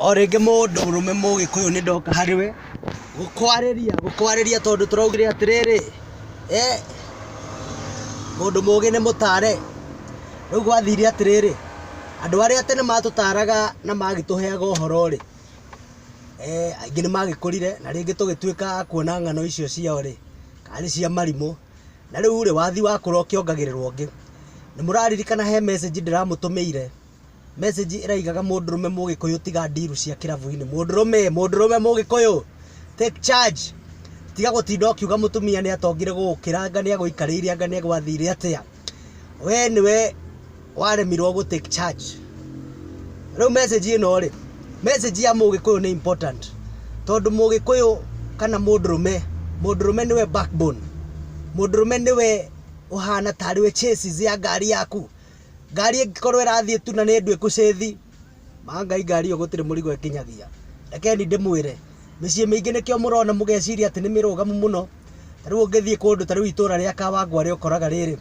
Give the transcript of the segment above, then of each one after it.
Orenge mũndũrũme Mugikuyu nĩ ndoka harĩwe gũkwarĩria tondũ tũraugire atĩrĩrĩ mũndũ mũgĩ nĩ mũtare. Rĩu gwathire atĩrĩrĩ, andũ arĩa tene matũtaraga na magĩtũheaga ũhoro rĩ, aingĩ nĩ magĩkũrire na rĩngĩ tũgĩtuĩka kuona ng'ano icio ciao rĩ, kana cia marimũ. Na rĩu rĩ wathi wakũra ũkĩongagĩrĩrwo ũngĩ. Nĩ mũraririkana he message ndĩramũtũmĩire, message ĩraigaga mũndũrũme Mugikuyu tiga ndiru cia kĩrabu-inĩ. Mũndũrũme Mugikuyu, take charge. Tiga gũtinda ũkiuga mũtumia nĩ atongire gũkĩranga nĩ agũikarĩire anga nĩ agwathire atĩa. We nĩwe waremirwo gũ take charge. Rĩu message ĩno rĩ, message ya Mugikuyu nĩ important. Tondũ Mugikuyu kana mũndũrũme nĩwe backbone. Mũndũrũme nĩwe ũhana tarĩwe chassis ya ngari yaku. Ngari ĩngĩkorwo ĩrathiĩ tu na nĩ ndũ ĩkũcĩthi, mangai ngari ĩyo gũtirĩ mũrigo ĩkinyagia. Rekeni ndĩmwĩre, mĩciĩ mĩingĩ nĩkĩo mũrona mũgeciria atĩ nĩ mĩrũgamu mũno. Tarĩu ũngĩthiĩ kũndũ tarĩu itũra rĩa Kawangware ũkoraga rĩrĩ,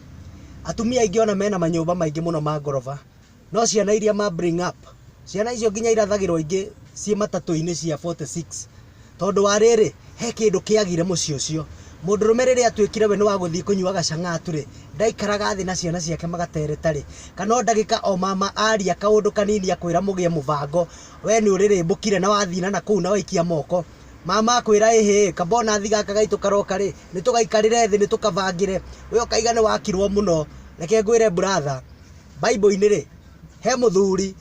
atumia aingĩ ona mena manyũmba maingĩ mũno ma ngoroba, no ciana iria ma bring up, ciana icio nginya irathagĩrwo ingĩ ciĩ matatũ-inĩ cia 46. Tondũ wa rĩrĩ, he kĩndũ kĩagire mũciĩ ũcio. Mũndũrũme rĩrĩa atuĩkire we nĩ wa gũthiĩ kũnyuaga cang'atu rĩ, ndaikaraga thĩ na ciana ciake magatereta rĩ, kana ndagĩka o mama aria kaũndũ kanini akwĩra mũgĩe mũbango, we nĩ ũrĩrĩmbũkire na wathina na kũu na waikia moko. Mama akwĩra ĩhĩ kabona thiga kagaitũ karoka rĩ, nĩ tũgaikarĩre thĩ nĩ tũkabangĩre, we ũkaiga nĩ wakirwo mũno. Reke ngwĩre brother, Bible-inĩ rĩ, he mũthuri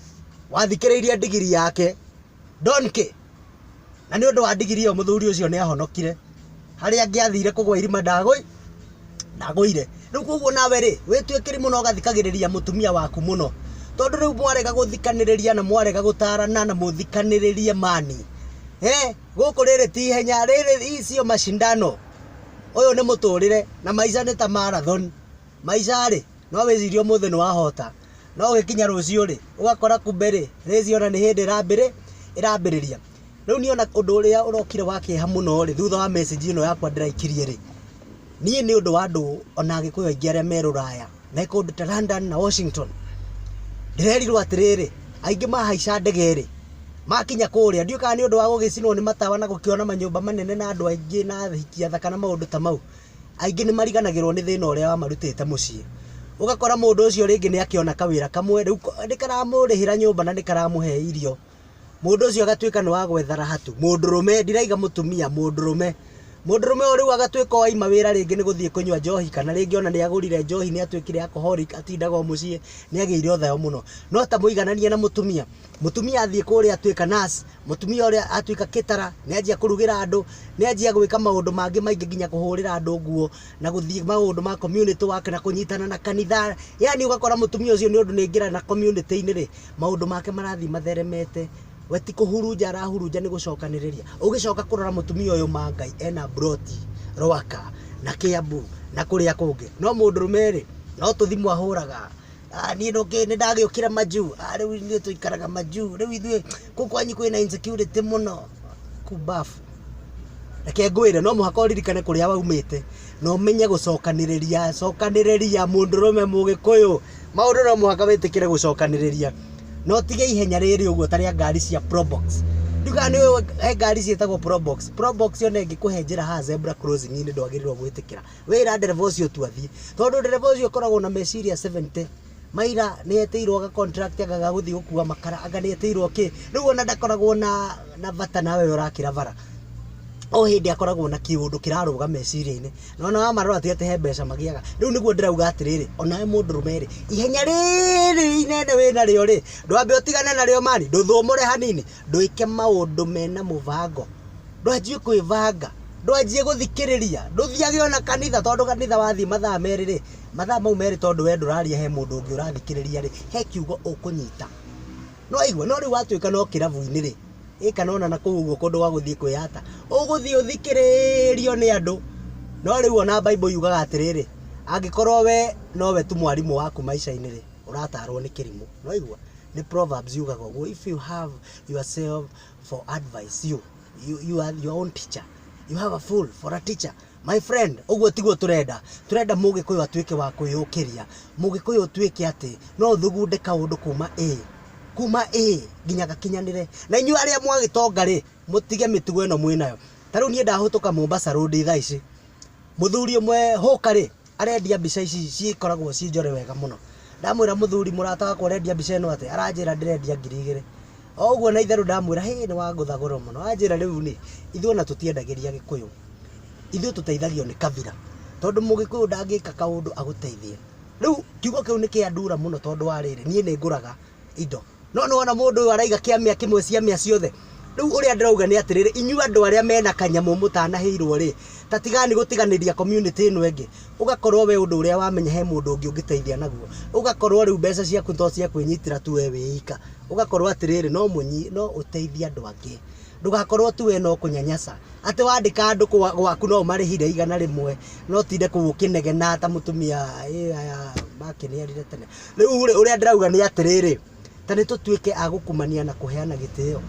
wathikĩrĩirie ndigiri yake Donke, na nĩ ũndũ wa ndigiri ĩyo mũthuri ũcio nĩ ahonokire. Harĩa angĩathire kũgwa irima ndagũire. Rĩu koguo nawe rĩ, wĩtuĩkĩri mũno ũgathikagĩrĩria mũtumia waku mũno. Tondũ rĩu mwarega gũthikanĩrĩria na mwarega gũtarana na mũthikanĩrĩrie mani. Gũkũ rĩrĩ ti ihenya, rĩrĩ icio mashindano. Ũyũ nĩ mũtũrĩre na maica nĩ ta marathon. Maica rĩ, no wĩcirie ũmũthĩ nĩ wahota, no gĩkinya rũciũ rĩ, ũgakora kumbe rĩ, rĩci ona nĩ hĩndĩ ĩrambĩrĩria. Rĩu niĩ ona ũndũ ũrĩa ũrokire wa kĩeha mũno rĩ, thutha wa message ĩno yakwa ndĩraikirie rĩ, niĩ nĩ ũndũ wa andũ ona Agĩkũyũ aingĩ arĩa me Rũraya me kũndũ ta London na Washington, ndĩrerirwo atĩrĩrĩ, aingĩ mahaica ndege rĩ, makinya kũrĩa ndiũĩ kana nĩ ũndũ wa gũgĩcinwo nĩ matawa na gũkĩona manyũmba manene na andũ aingĩ na hikia thaka na maũndũ ta mau, aingĩ nĩ mariganagĩrwo nĩ thĩna ũrĩa wamarutĩte mũciĩ. Ũgakora mũndũ ũcio rĩngĩ nĩ akĩona kawĩra kamwe rĩu nĩ karamũrĩhĩra nyũmba na nĩ karamũhe irio. Mũndũ ũcio agatuĩka nĩ wa gwethara hatu. Mũndũrũme, ndiraiga mũtumia, mũndũrũme ũyũ rĩu agatuĩka oima wĩra rĩngĩ nĩ gũthiĩ kũnyua njohi, kana rĩngĩ ona nĩ agũrire njohi nĩ atuĩkire alcoholic atindaga mũciĩ nĩ agĩire ũthayo mũno. No ta mũigananie na mũtumia athiĩ kũrĩa atuĩka nurse, mũtumia ũrĩa atuĩka kĩtara nĩ anjia kũrugĩra andũ, nĩ anjia gwĩka maũndũ mangĩ maingĩ nginya kũhũrĩra andũ nguo na gũthiĩ maũndũ ma community work na kũnyitana na kanitha. Yani ũgakora mũtumia ũcio nĩ ũndũ nĩ ingĩra na community-inĩ rĩ, maũndũ make marathiĩ matheremete. We ti kũhurunja arahurunja nĩ gũcokanĩrĩria. Ũgĩcoka kũrora mũtumia ũyũ Mangai ena broti Rwaka na Kĩambu na kũrĩa kũngĩ, no mũndũrũme rĩ, no tũthimũ ahũraga. Niĩ nĩ ndagĩũkĩra Maju, rĩu nĩ tũikaraga Maju, rĩu ithuĩ kũu kwanyu kwĩna insecurity mũno kubafu. Reke ngwĩre, no mũhaka ũririkane kũrĩa waumĩte na ũmenye gũcokanĩrĩria mũndũrũme Mugikuyu. Maũndũ no mũhaka wĩtĩkĩre gũcokanĩrĩria. No tige ihenya rĩrĩ ũguo tarĩa ngari cia Probox. Ndiuga nĩ he ngari ciĩtagwo Probox. Probox yo ĩngĩkũhe njĩra ha zebra crossing nĩ ndwagĩrĩirwo gwĩtĩkĩra. Wĩra ndereba ũcio tu athiĩ. Tondũ ndereba ũcio ũkoragwo na meciria 70. Maira nĩ etĩirwo ga contract ga gũthiĩ gũkua makara, anga nĩ etĩirwo kĩ. Rĩu ona ndakoragwo na bata nawe ũrakĩra bara. O hĩndĩ akoragwo na kĩũndũ kĩrarũga meciria-inĩ. Na ona wamarora atĩ he mbeca magĩaga. Rĩu nĩguo ndĩrauga atĩrĩrĩ, onawe mũndũrũme rĩ, ihenya rĩrĩ inene wĩna rĩo rĩ, ndwambe ũtigane narĩo mani, ndũthũmũre hanini, ndwĩke maũndũ mena mũbango, ndwanjie kwĩbanga, ndwanjie gũthikĩrĩria, ndũthiage ona kanitha, tondũ kanitha wathiĩ mathaa merĩ rĩ, mathaa mau merĩ tondũ we ndũraria he mũndũ ũngĩ ũrathikĩrĩria rĩ, he kiugo ũkũnyita. No aigua, no rĩu watuĩka no kĩrabu-inĩ rĩ, kana ona na kũu ũguo kũndũ wa gũthiĩ kwĩyata, ũgũthiĩ ũthikĩrĩrio nĩ andũ. No rĩu ona Bible yugaga atĩrĩrĩ, angĩkorwo we nowe tu mwarimũ waku maica-inĩ rĩ, ũratarwo nĩ kĩrimũ. No aigua, nĩ Proverbs yugaga ũguo, if you have yourself for advice, you are your own teacher, you have a fool for a teacher. My friend, ũguo tiguo turenda Mugikuyu atuĩke wa kwĩyũkĩria. Mugikuyu atuĩke atĩ no thugunde kaũndũ kuma A kuma A nginya gakinyanire na inyu aria mwagitonga ri mutige mitugo eno mwinayo taru nie ndahutuka Mombasa road thaa ici muthuri umwe hoka ri arendia mbica ici cikoragwo ci njore wega muno ndamwira muthuri murata wakwa arendia mbica eno ate aranjira ndirendia 2000 oguo na itheru ndamwira he ni wanguthagura muno anjira riu ni ithuo na tutiendagiria Gikuyu ithuo tuteithagio ni kabira tondu Mugikuyu ndangika kaundu aguteithie riu kiugo kiu ni kiandura muno tondu wa riri nie ni nguraga indo no ona mundu uyu araiga kiamia kimwe ciamia ciothe riu uria ndirauga ni atiriri inyu andu aria mena kanyamu mutanaheirwo ri tatigani gutiganiria community ino engi ugakorwo we undu uria wamenya he mundu ungi ungiteithia naguo ugakorwo riu mbeca ciaku to cia kwinyitira tu we wika ugakorwo atiriri no uteithia andu angi ndugakorwo tu we no kunyanyasa ati wandika andu gwaku no marihire igana rimwe no tinde kugukinegena ta mutumia aya makiniarire tene riu uria ndirauga ni atiriri tani tutuike agukumania na kuheana gitio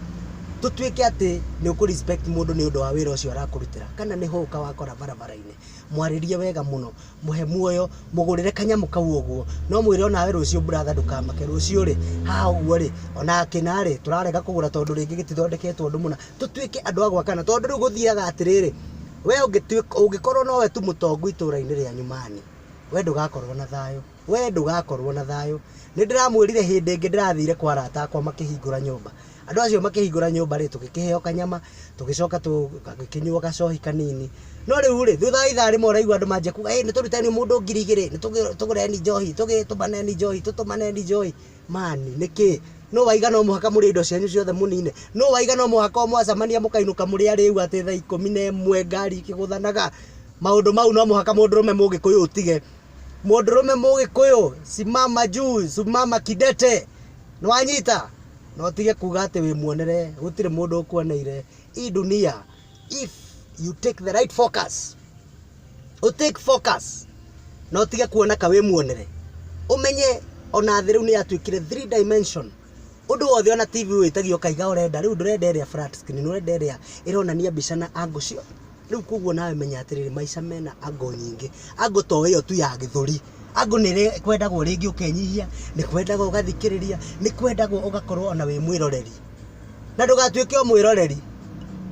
tutuike ati ni uku respect mundu ni undu wa wira ucio arakurutira kana ni hoka wakora barabara-ini mwaririe wega muno muhe muoyo mugurire kanyamu kau uguo no mwire ona we rucio brother ndukamake rucio ri ha uguo ri ona akinari turarega kugura tondu ringi gitithondeketwo ndu muna tutuike andu agwa kana tondu riu guthiaga atiriri we ungikorwo no we tu mutongu itura-ini ria nyumani we ndugakorwo na thayo ni ndiramwirire hindi ingi ndirathire kwa arata akwa makihingura nyumba andu acio makihingura nyumba ri tugikiheo kanyama tugicoka tugikinyua gacohi kanini no riu ri thutha ithaa rimwe uraigua andu manjia kuga ni turutani mundu 2000 ni tugureni njohi tutumaneni njohi mani niki no waiga no muhaka muri indo cianyu ciothe munine no waiga no muhaka mwacamania mukainuka muri ari riu ati thaa 11 ngari ikiguthanaga maundu mau no muhaka mundurume Mugikuyu utige mundurume Mugikuyu simama juu simama kidete nwanyita no tige kuga ati we muonere gutire mundu ukuoneire i dunia if you take the right focus no tige kuona ka we muonere umenye ona thiru ni atwikire 3 dimension undu wothe ona TV witagio kaiga urenda riu ndurenda area flat screen urenda area ironania mbica na angle cio riu kuguo nawe menya atiriri maica mena angle nyingi angle to iyo tu ya githuri angle ni kwendagwo ringi ukenyihia ni kwendagwo ugathikiriria ni kwendagwo ugakorwo ona we mwiroreri na ndugatwike o mwiroreri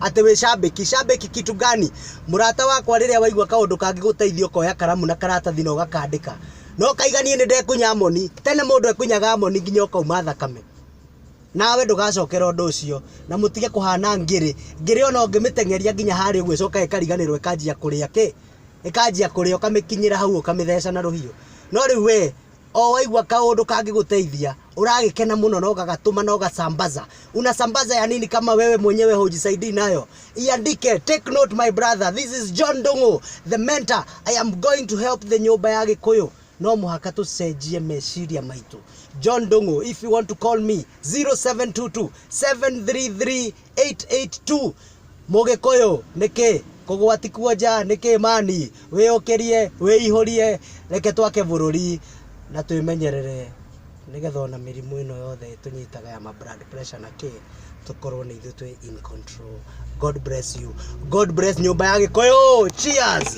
ati we shabiki kitu gani murata wakwa riria waigua kaundu kangi guteithio koya karamu na karatathi na ugakandika no kaiganie ni ndekunya moni tene mundu ekunyaga moni nginya ukauma thakame nawe ndugacokera undu ucio na mutige kuhana ngiri ona ungimitengeria nginya hari uguo coka ikariganirwo ikanjia kuria ukamikinyira hau ukamithesha na ruhiu no riu we o waigua kaundu kangi guteithia uragikena muno no gagatuma no gasambaza unasambaza ya nini kama wewe mwenyewe hujisaidii nayo iandike take note my brother this is John Dongo the mentor I am going to help the nyumba ya Gikuyu no muhaka tucenjie meciria maitu John Dongo if you want to call me 0722 733 882 Mugikuyu niki kugwati kuoja niki mani wiokerie wiihurie reke twake bururi na twimenyerere nigetha ona mirimu ino yothe tunyitaga ya blood pressure na ki tukorwo ni ithu in control. God bless you. God bless nyumba ya Gikuyu. Cheers.